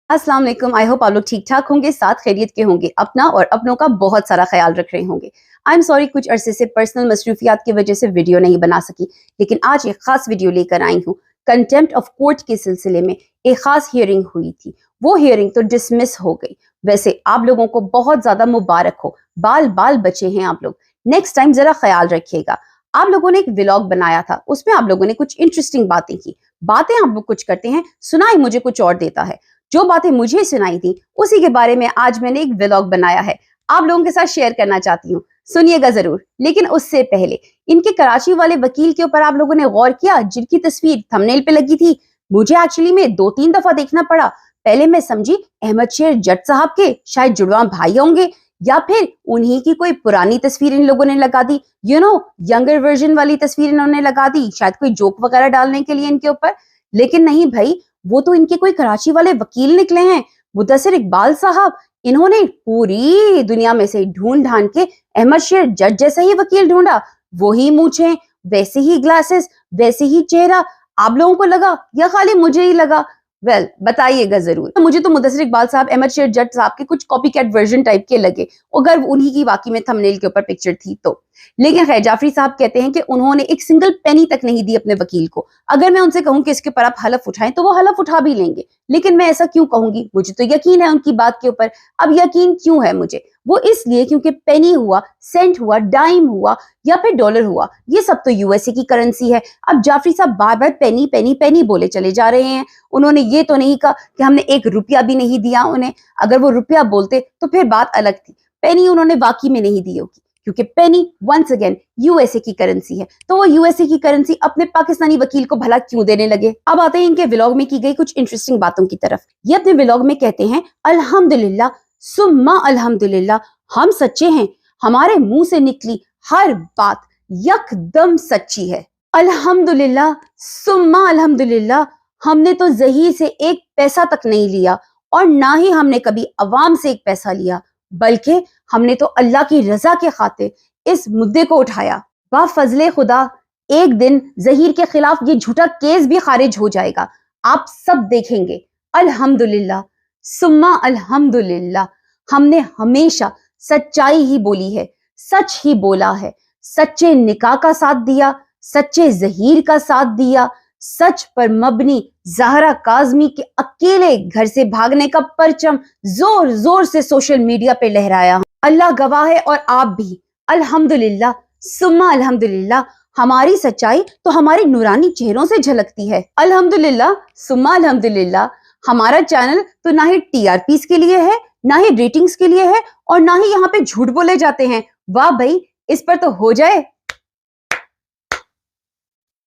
अस्सलाम वालेकुम। I hope आप लोग ठीक ठाक होंगे, साथ खैरियत के होंगे, अपना और अपनों का बहुत सारा ख्याल रख रहे होंगे। आई एम सॉरी, कुछ अरसे से पर्सनल मसरूफियात की वजह से वीडियो नहीं बना सकी, लेकिन आज एक खास वीडियो लेकर आई हूँ। कंटेम्प्ट ऑफ कोर्ट के सिलसिले में एक खास हियरिंग हुई थी। वो हियरिंग तो डिसमिस हो गई। वैसे आप लोगों को बहुत ज्यादा मुबारक हो, बाल बाल बचे हैं आप लोग। नेक्स्ट टाइम जरा ख्याल रखिएगा। आप लोगों ने एक व्लॉग बनाया था, उसमें आप लोगों ने कुछ इंटरेस्टिंग बातें की। बातें आप लोग कुछ करते हैं, सुनाई मुझे कुछ और देता है। जो बातें मुझे सुनाई थी उसी के बारे में आज मैंने एक व्लॉग बनाया है, आप लोगों के साथ शेयर करना चाहती हूँ। सुनिएगा जरूर। लेकिन उससे पहले इनके कराची वाले वकील के ऊपर आप लोगों ने गौर किया, जिनकी तस्वीर थंबनेल पे लगी थी। मुझे एक्चुअली में 2-3 दफा देखना पड़ा। पहले मैं समझी अहमद शेर जट साहब के शायद जुड़वा भाई होंगे, या फिर उन्हीं की कोई पुरानी तस्वीर इन लोगों ने लगा दी। यंगर वर्जन वाली तस्वीर इन्होंने लगा दी, शायद कोई जोक वगैरह डालने के लिए इनके ऊपर। लेकिन नहीं भाई, वो तो इनके कोई कराची वाले वकील निकले हैं, मुदस्सिर इकबाल साहब। इन्होंने पूरी दुनिया में से ढूंढ ढांड के अहमद शेर जट जैसा ही वकील ढूंढा। वही मूंछें, वैसे ही ग्लासेस, वैसे ही चेहरा। आप लोगों को लगा या खाली मुझे ही लगा? बताइएगा जरूर। मुझे तो मुदस्सिर इकबाल साहब अहमद शेर जट साहब के कुछ कॉपी कैट वर्जन टाइप के लगे, अगर उन्हीं की वाकई में थंबनेल के ऊपर पिक्चर थी तो। लेकिन खैर, जाफरी साहब कहते हैं कि उन्होंने एक सिंगल पेनी तक नहीं दी अपने वकील को। अगर मैं उनसे कहूं कि इसके ऊपर आप हलफ उठाएं तो वो हलफ उठा भी लेंगे, लेकिन मैं ऐसा क्यों कहूंगी? मुझे तो यकीन है उनकी बात के ऊपर। अब यकीन क्यों है मुझे? वो इसलिए क्योंकि पेनी हुआ, सेंट हुआ, डाइम हुआ या फिर डॉलर हुआ, ये सब तो यूएसए की करेंसी है। अब जाफरी साहब बार बार पेनी पेनी पेनी बोले चले जा रहे हैं। उन्होंने ये तो नहीं कहा कि हमने 1 रुपया भी नहीं दिया उन्हें। अगर वो रुपया बोलते तो फिर बात अलग थी। पेनी उन्होंने वाकई में नहीं दी होगी, क्योंकि पेनी वंस अगेन यूएसए की करेंसी है। तो वो यूएसए की करेंसी अपने पाकिस्तानी वकील को भला क्यों देने लगे? अब आते हैं इनके व्लॉग में की गई कुछ इंटरेस्टिंग बातों की तरफ। ये अपने व्लॉग में कहते हैं, अल्हम्दुलिल्लाह सुम्मा अल्हम्दुलिल्लाह, हम सच्चे हैं। हमारे मुंह से निकली हर बात यकदम सच्ची है। अल्हम्दुलिल्लाह सुम्मा अल्हम्दुलिल्लाह, हमने तो ज़हीर से 1 पैसा तक नहीं लिया, और ना ही हमने कभी अवाम से 1 पैसा लिया, बल्कि हमने तो अल्लाह की रजा के खातिर इस मुद्दे को उठाया। बाफजले खुदा एक दिन ज़हीर के खिलाफ ये झूठा केस भी खारिज हो जाएगा, आप सब देखेंगे। अल्हम्दुलिल्लाह सुम्मा अल्हम्दुलिल्लाह, हमने हमेशा सच्चाई ही बोली है, सच ही बोला है। सच्चे निकाह का साथ दिया, सच्चे ज़हीर का साथ दिया, सच पर मबनी ज़हरा काज़मी के अकेले घर से भागने का परचम जोर जोर से सोशल मीडिया पे लहराया। अल्लाह गवाह है और आप भी। अल्हम्दुलिल्लाह सुम्मा अल्हम्दुलिल्लाह, हमारी सच्चाई तो हमारे नूरानी चेहरों से झलकती है। अल्हम्दुलिल्लाह सुम्मा अल्हम्दुलिल्लाह, हमारा चैनल तो ना ही टीआरपीस के लिए है, ना ही रेटिंग्स के लिए है, और ना ही यहाँ पे झूठ बोले जाते हैं। वाह भाई, इस पर तो हो जाए।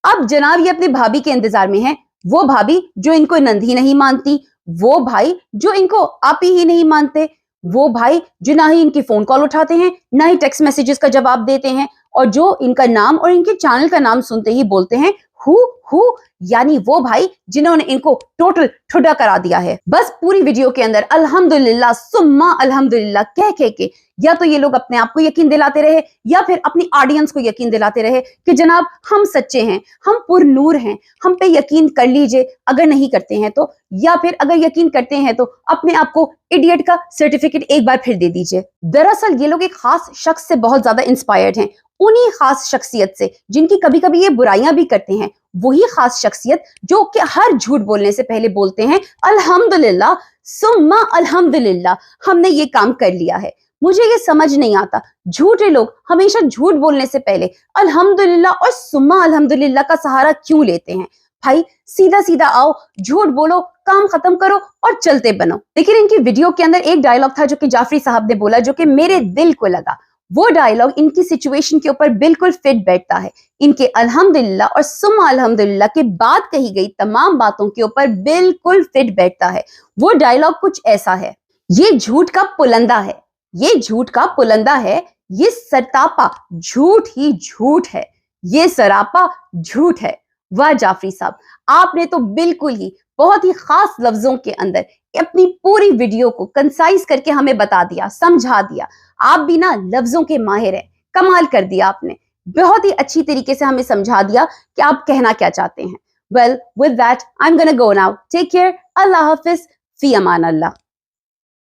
अब जनाब ये अपनी भाभी के इंतजार में है। वो भाभी जो इनको नंदी नहीं मानती, वो भाई जो इनको आपी ही नहीं मानते, वो भाई जो ना ही इनकी फोन कॉल उठाते हैं, ना ही टेक्स्ट मैसेजेस का जवाब देते हैं, और जो इनका नाम और इनके चैनल का नाम सुनते ही बोलते हैं हु, यानी वो भाई जिन्होंने इनको टोटल ठुड्डा करा दिया है। बस पूरी वीडियो के अंदर अल्हम्दुलिल्लाह सुम्मा अल्हम्दुलिल्लाह कह के या तो ये लोग अपने आप को यकीन दिलाते रहे, या फिर अपनी ऑडियंस को यकीन दिलाते रहे कि जनाब हम सच्चे हैं, हम पुरनूर हैं, हम पे यकीन कर लीजिए। अगर नहीं करते हैं तो, या फिर अगर यकीन करते हैं तो अपने आप को इडियट का सर्टिफिकेट एक बार फिर दे दीजिए। दरअसल ये लोग एक खास शख्स से बहुत ज्यादा इंस्पायर्ड हैं, उन्हीं खास शख्सियत से जिनकी कभी कभी ये बुराइयां भी करते हैं। वही खास शख्सियत जो कि हर झूठ बोलने से पहले बोलते हैं अल्हम्दुलिल्लाह सुम्मा अल्हम्दुलिल्लाह, हमने ये काम कर लिया है। मुझे ये समझ नहीं आता, झूठे लोग हमेशा झूठ बोलने से पहले अल्हम्दुलिल्लाह और सुम्मा अल्हम्दुलिल्लाह का सहारा क्यों लेते हैं? भाई सीधा सीधा आओ, झूठ बोलो, काम खत्म करो और चलते बनो। लेकिन इनकी वीडियो के अंदर एक डायलॉग था जो कि जाफरी साहब ने बोला, जो कि मेरे दिल को लगा। वो डायलॉग इनकी सिचुएशन के ऊपर बिल्कुल फिट बैठता है। इनके अल्हम्दुलिल्लाह और सुम्मा अल्हम्दुलिल्लाह के बाद कही गई तमाम बातों के ऊपर बिल्कुल फिट बैठता है। वो डायलॉग कुछ ऐसा है, ये झूठ का पुलंदा है, ये झूठ का पुलंदा है, ये सरतापा झूठ ही झूठ है, ये सरापा झूठ है। वाह जाफरी साहब, आपने तो बिल्कुल ही बहुत ही खास लफ्जों के अंदर अपनी पूरी वीडियो को कंसाइज करके हमें बता दिया, समझा दिया। आप भी ना लफ्जों के माहिर हैं, कमाल कर दिया आपने। बहुत ही अच्छी तरीके से हमें समझा दिया कि आप कहना क्या चाहते हैं। Well, with that I am gonna go now. Take care, Allah हाफिज। فی امان اللہ.